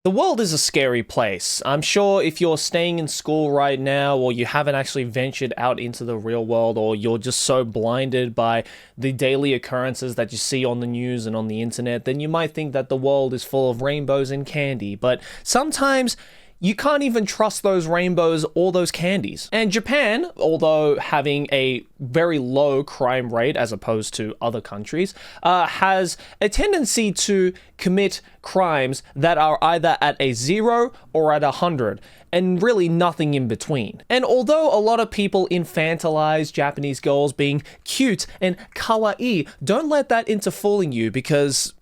The world is a scary place. I'm sure if you're staying in school right now, or you haven't actually ventured out into the real world, or you're just so blinded by the daily occurrences that you see on the news and on the internet, then you might think that the world is full of rainbows and candy. But sometimes you can't even trust those rainbows or those candies. And Japan, although having a very low crime rate as opposed to other countries, has a tendency to commit crimes that are either at a 0 or at 100, and really nothing in between. And although a lot of people infantilize Japanese girls being cute and kawaii, don't let that into fooling you, because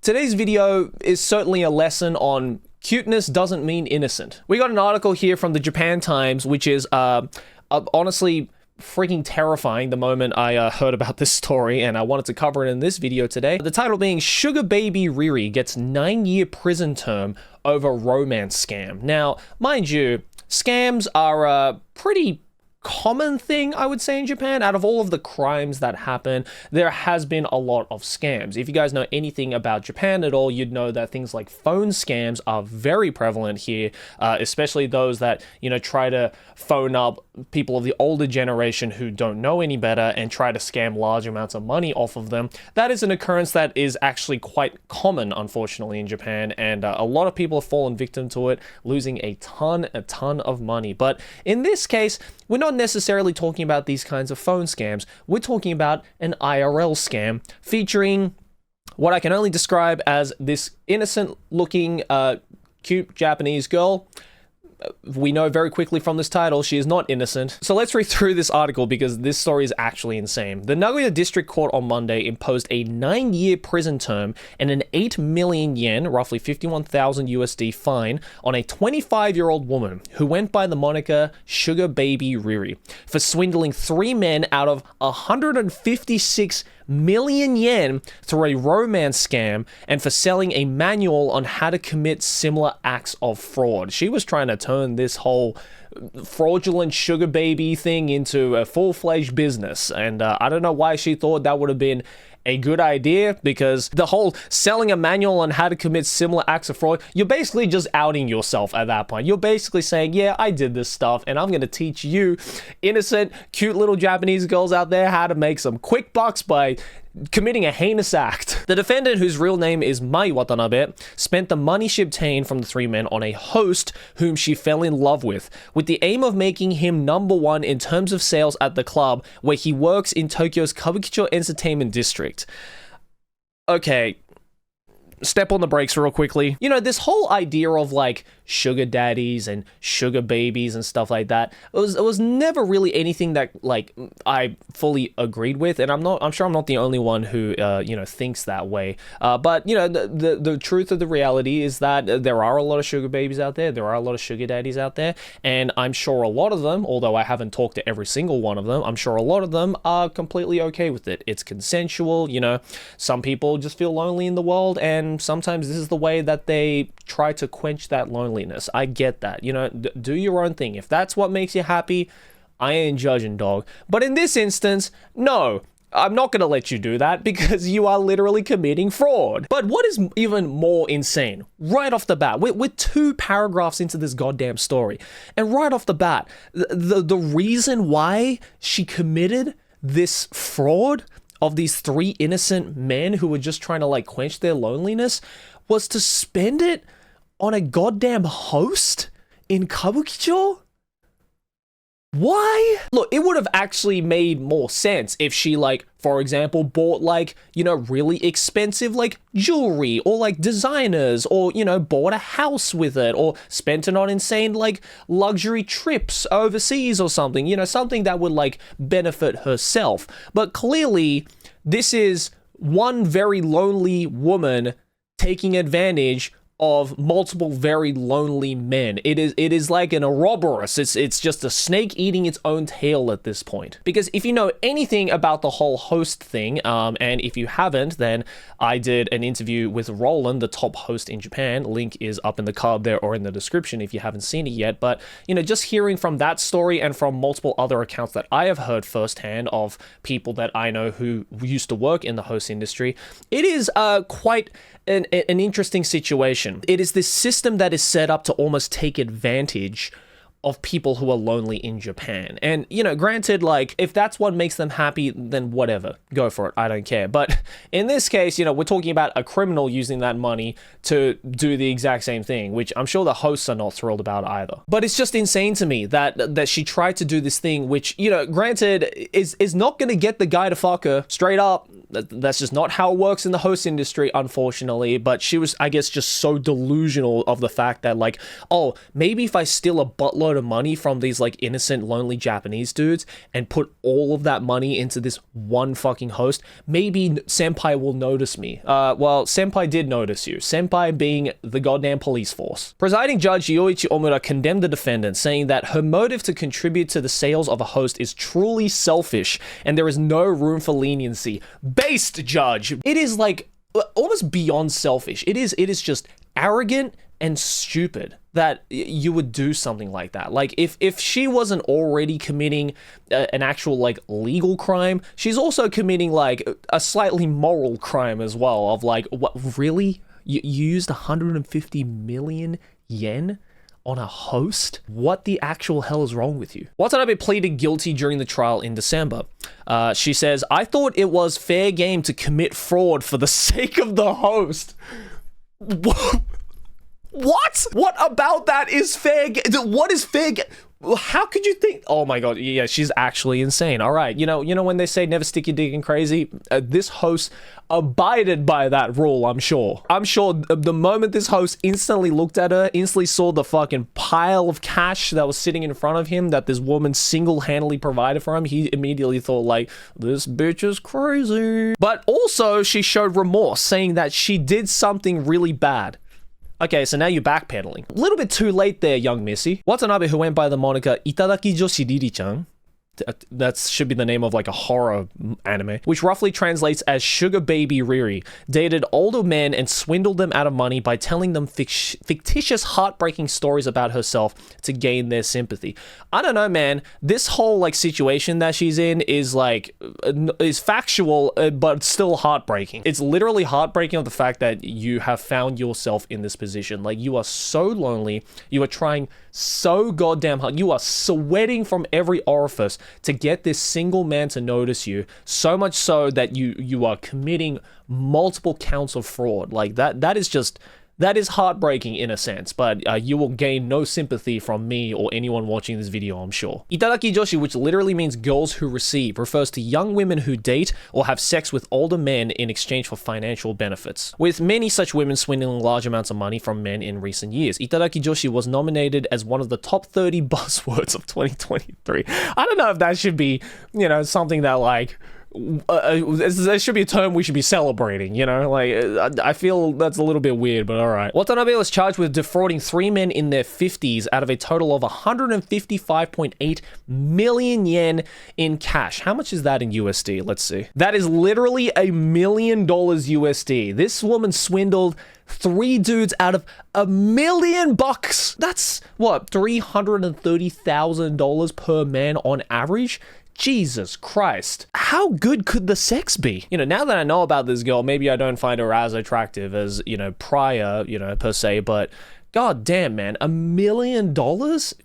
today's video is certainly a lesson on cuteness doesn't mean innocent. We got an article here from the Japan Times, which is honestly freaking terrifying the moment I heard about this story, and I wanted to cover it in this video today. The title being, Sugar Baby Riri Gets 9-Year Prison Term Over Romance Scam. Now, mind you, scams are a pretty common thing, I would say, in Japan. Out of all of the crimes that happen, there has been a lot of scams. If you guys know anything about Japan at all, you'd know that things like phone scams are very prevalent here, especially those that, try to phone up people of the older generation who don't know any better and try to scam large amounts of money off of them. That is an occurrence that is actually quite common, unfortunately, in Japan, and a lot of people have fallen victim to it, losing a ton of money. But in this case, we're not necessarily talking about these kinds of phone scams. We're talking about an IRL scam featuring what I can only describe as this innocent looking cute Japanese girl. We know very quickly from this title, she is not innocent. So let's read through this article, because this story is actually insane. The Nagoya District Court on Monday imposed a 9-year prison term and an 8 million yen, roughly 51,000 USD fine on a 25-year-old woman who went by the moniker Sugar Baby Riri for swindling 3 men out of 156 million yen through a romance scam, and for selling a manual on how to commit similar acts of fraud. She was trying to turn this whole fraudulent sugar baby thing into a full-fledged business, and I don't know why she thought that would have been a good idea, because the whole selling a manual on how to commit similar acts of fraud, you're basically just outing yourself at that point. You're basically saying, yeah, I did this stuff, and I'm going to teach you innocent, cute little Japanese girls out there how to make some quick bucks by committing a heinous act. The defendant, whose real name is Mai Watanabe, spent the money she obtained from the 3 men on a host whom she fell in love with the aim of making him #1 in terms of sales at the club where he works in Tokyo's Kabukicho Entertainment District. Okay, step on the brakes real quickly. This whole idea of like sugar daddies and sugar babies and stuff like that, it was never really anything that like I fully agreed with, and I'm sure I'm not the only one who thinks that way. But the truth of the reality is that there are a lot of sugar babies out there. There are a lot of sugar daddies out there, and I'm sure a lot of them, although I haven't talked to every single one of them, I'm sure a lot of them are completely okay with it. It's consensual. Some people just feel lonely in the world, and sometimes this is the way that they try to quench that loneliness. I get that. Do your own thing. If that's what makes you happy, I ain't judging, dog. But in this instance, no, I'm not going to let you do that, because you are literally committing fraud. But what is even more insane, right off the bat, we're 2 paragraphs into this goddamn story, and right off the bat, the reason why she committed this fraud of these 3 innocent men who were just trying to like quench their loneliness was to spend it on a goddamn host in Kabukicho? Why? Look, it would have actually made more sense if she, like, for example, bought, like, really expensive, like, jewelry, or, like, designers, or, bought a house with it, or spent it on insane, like, luxury trips overseas or something, something that would, like, benefit herself. But clearly, this is one very lonely woman taking advantage of multiple very lonely men. It is like an Ouroboros. It's just a snake eating its own tail at this point. Because if you know anything about the whole host thing, and if you haven't, then I did an interview with Roland, the top host in Japan. Link is up in the card there or in the description if you haven't seen it yet. But just hearing from that story and from multiple other accounts that I have heard firsthand of people that I know who used to work in the host industry, it is quite an interesting situation. It is this system that is set up to almost take advantage of people who are lonely in Japan. And, you know, granted, like, if that's what makes them happy, then whatever, go for it, I don't care. But in this case, you know, we're talking about a criminal using that money to do the exact same thing, which I'm sure the hosts are not thrilled about either. But it's just insane to me that she tried to do this thing, which, you know, granted, is not gonna get the guy to fuck her, straight up. That's just not how it works in the host industry, unfortunately. But she was, I guess, just so delusional of the fact that, like, oh, maybe if I steal a buttload of money from these, like, innocent, lonely Japanese dudes and put all of that money into this one fucking host, maybe Senpai will notice me. Well, Senpai did notice you. Senpai being the goddamn police force. Presiding Judge Yoichi Omura condemned the defendant, saying that her motive to contribute to the sales of a host is truly selfish and there is no room for leniency. Based, Judge. It is, like, almost beyond selfish. It is just arrogant and stupid that you would do something like that. Like, if she wasn't already committing an actual, like, legal crime, she's also committing, like, a slightly moral crime as well of, like, what, really? You used 150 million yen on a host? What the actual hell is wrong with you? Watanabe pleaded guilty during the trial in December. She says, I thought it was fair game to commit fraud for the sake of the host. What? What about that is fair game? What is fair game? How could you think? Oh my god, yeah, she's actually insane. All right, you know when they say never stick your dick in crazy? This host abided by that rule, I'm sure. I'm sure the moment this host instantly looked at her, instantly saw the fucking pile of cash that was sitting in front of him that this woman single-handedly provided for him, he immediately thought, like, this bitch is crazy. But also, she showed remorse, saying that she did something really bad. Okay, so now you're backpedaling. A little bit too late there, young missy. Watanabe, who went by the moniker Itadaki Joshi Riri-chan, that should be the name of, like, a horror anime, which roughly translates as Sugar Baby Riri, dated older men and swindled them out of money by telling them fictitious heartbreaking stories about herself to gain their sympathy. I don't know, man. This whole, like, situation that she's in is, like, is factual, but still heartbreaking. It's literally heartbreaking of the fact that you have found yourself in this position. Like, you are so lonely. You are trying so goddamn hard. You are sweating from every orifice to get this single man to notice you, so much so that you are committing multiple counts of fraud. Like, that is heartbreaking in a sense, but you will gain no sympathy from me or anyone watching this video, I'm sure. Itadaki Joshi, which literally means girls who receive, refers to young women who date or have sex with older men in exchange for financial benefits, with many such women swindling large amounts of money from men in recent years. Itadaki Joshi was nominated as one of the top 30 buzzwords of 2023. I don't know if that should be, you know, something that, like, there should be a term we should be celebrating, you know? Like, I feel that's a little bit weird, but alright. Watanabe was charged with defrauding 3 men in their 50s out of a total of 155.8 million yen in cash. How much is that in USD? Let's see. That is literally $1 million USD. This woman swindled 3 dudes out of $1 million bucks. That's, what, $330,000 per man on average? Jesus Christ. How good could the sex be? You know, now that I know about this girl, maybe I don't find her as attractive as, you know, prior, you know, per se, but god damn, man, $1 million?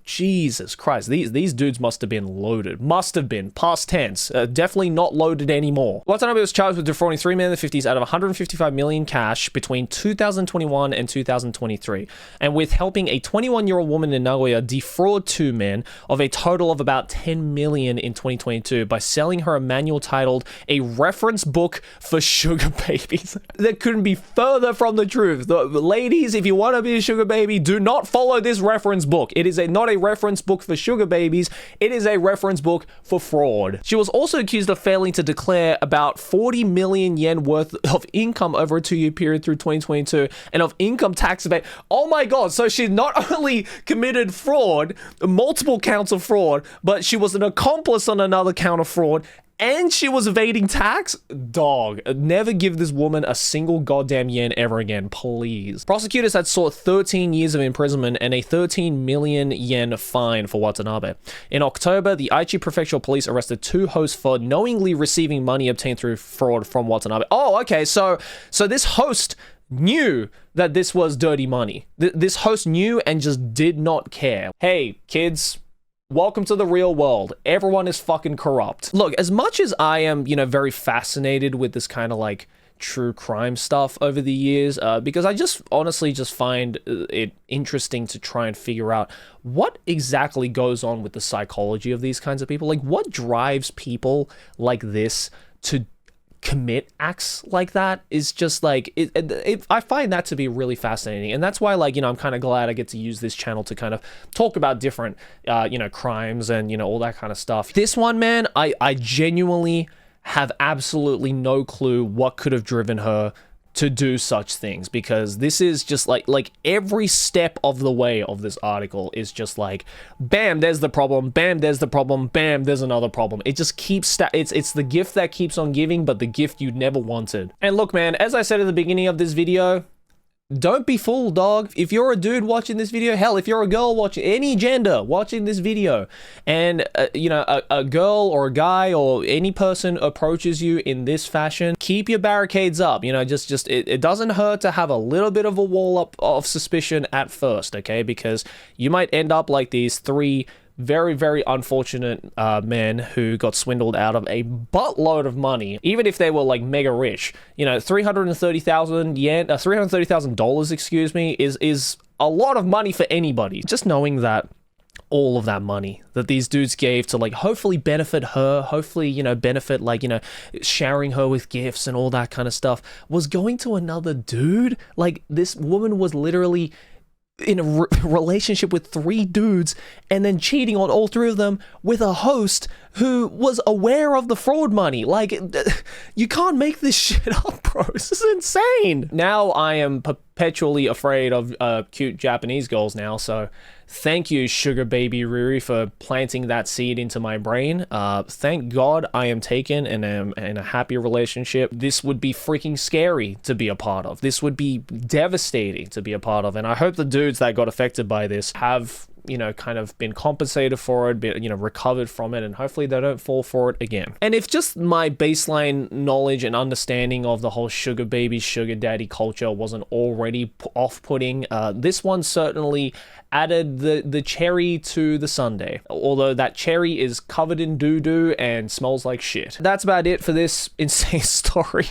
Jesus Christ, these dudes must have been loaded. Must have been, past tense. Definitely not loaded anymore. Watanabe was charged with defrauding 3 men in the 50s out of 155 million cash between 2021 and 2023, and with helping a 21-year-old woman in Nagoya defraud 2 men of a total of about 10 million in 2022 by selling her a manual titled A Reference Book for Sugar Babies. That couldn't be further from the truth. The ladies, if you want to be a sugar baby, do not follow this reference book. It is not a reference book for sugar babies. It is a reference book for fraud. She was also accused of failing to declare about 40 million yen worth of income over a 2-year period through 2022 and of income tax evasion. Oh my god, so she not only committed fraud, multiple counts of fraud, but she was an accomplice on another count of fraud, and she was evading tax? Dog, never give this woman a single goddamn yen ever again, please. Prosecutors had sought 13 years of imprisonment and a 13 million yen fine for Watanabe. In October, the Aichi Prefectural Police arrested 2 hosts for knowingly receiving money obtained through fraud from Watanabe. Oh, okay, so this host knew that this was dirty money. This host knew and just did not care. Hey, kids, welcome to the real world. Everyone is fucking corrupt. Look, as much as I am, very fascinated with this kind of like true crime stuff over the years, because I just honestly just find it interesting to try and figure out what exactly goes on with the psychology of these kinds of people. Like, what drives people like this to commit acts like that is just like I find that to be really fascinating, and that's why, like, I'm kind of glad I get to use this channel to kind of talk about different crimes and all that kind of stuff. This one, man, I genuinely have absolutely no clue what could have driven her to do such things, because this is just like every step of the way of this article is just like, bam, there's the problem, bam, there's the problem, bam, there's another problem. It just keeps it's the gift that keeps on giving, but the gift you never wanted. And look, man, as I said at the beginning of this video, don't be fooled, dog. If you're a dude watching this video, hell, if you're a girl watching, any gender watching this video, and a girl or a guy or any person approaches you in this fashion, keep your barricades up. It doesn't hurt to have a little bit of a wall up of suspicion at first, okay? Because you might end up like these three very, very unfortunate men who got swindled out of a buttload of money, even if they were like mega rich. 330,000 yen, $330,000, excuse me, is a lot of money for anybody. Just knowing that all of that money that these dudes gave to like hopefully benefit her, hopefully benefit showering her with gifts and all that kind of stuff, was going to another dude. Like, this woman was literally in a relationship with three dudes and then cheating on all three of them with a host who was aware of the fraud money. Like, you can't make this shit up, bro. This is insane. Now I am perpetually afraid of cute Japanese girls now, so thank you, sugar baby Riri, for planting that seed into my brain. Thank God I am taken and am in a happy relationship. This would be freaking scary to be a part of. This would be devastating to be a part of, and I hope the dudes that got affected by this have kind of been compensated for it, recovered from it, and hopefully they don't fall for it again. And if just my baseline knowledge and understanding of the whole sugar baby, sugar daddy culture wasn't already off-putting, this one certainly added the cherry to the sundae, although that cherry is covered in doo-doo and smells like shit. That's about it for this insane story.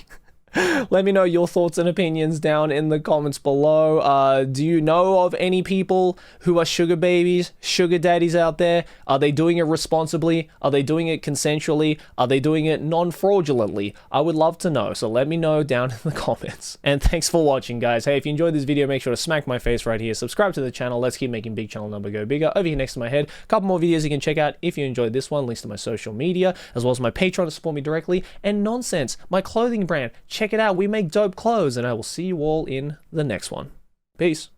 Let me know your thoughts and opinions down in the comments below. Do you know of any people who are sugar babies, sugar daddies out there? Are they doing it responsibly? Are they doing it consensually? Are they doing it non-fraudulently? I would love to know, so let me know down in the comments. And thanks for watching, guys. Hey, if you enjoyed this video, make sure to smack my face right here. Subscribe to the channel. Let's keep making big channel number go bigger. Over here next to my head, a couple more videos you can check out if you enjoyed this one. Links to my social media, as well as my Patreon to support me directly. And Nonsense, my clothing brand. Check it out. We make dope clothes, and I will see you all in the next one. Peace.